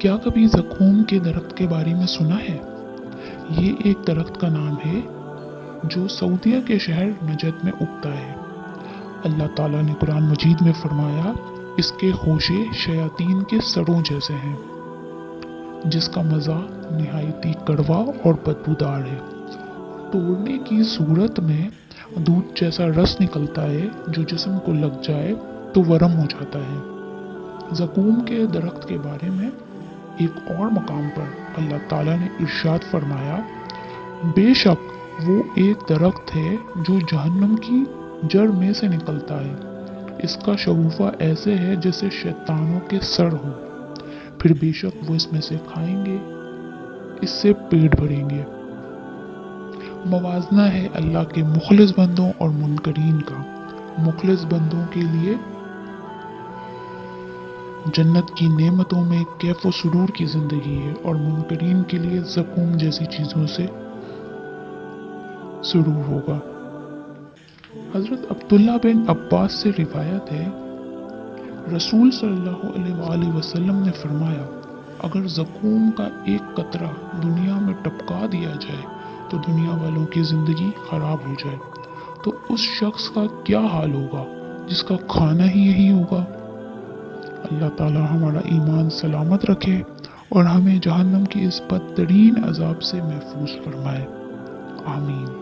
کیا کبھی زقوم کے درخت کے بارے میں سنا ہے؟ یہ ایک درخت کا نام ہے جو سعودیہ کے شہر نجد میں اگتا ہے۔ اللہ تعالیٰ نے قرآن مجید میں فرمایا، اس کے خوشے شیاطین کے سڑوں جیسے ہیں، جس کا مزہ نہایتی کڑوا اور بدبودار ہے۔ توڑنے کی صورت میں دودھ جیسا رس نکلتا ہے جو جسم کو لگ جائے تو ورم ہو جاتا ہے۔ زقوم کے درخت کے بارے میں ایک اور مقام پر اللہ تعالیٰ نے ارشاد فرمایا، بے شک وہ ایک درخت ہے جو جہنم کی جڑ میں سے نکلتا ہے، اس کا شگوفہ ایسے ہے جیسے شیطانوں کے سر ہوں، پھر بے شک وہ اس میں سے کھائیں گے، اس سے پیٹ بھریں گے۔ موازنہ ہے اللہ کے مخلص بندوں اور منکرین کا۔ مخلص بندوں کے لیے جنت کی نعمتوں میں کیف و سرور کی زندگی ہے، اور منکرین کے لیے زقوم جیسی چیزوں سے سرور ہوگا۔ حضرت عبداللہ بن عباس سے روایت ہے، رسول صلی اللہ علیہ وآلہ وسلم نے فرمایا، اگر زقوم کا ایک قطرہ دنیا میں ٹپکا دیا جائے تو دنیا والوں کی زندگی خراب ہو جائے، تو اس شخص کا کیا حال ہوگا جس کا کھانا ہی یہی ہوگا۔ اللہ تعالی ہمارا ایمان سلامت رکھے اور ہمیں جہنم کی اس بدترین عذاب سے محفوظ فرمائے، آمین۔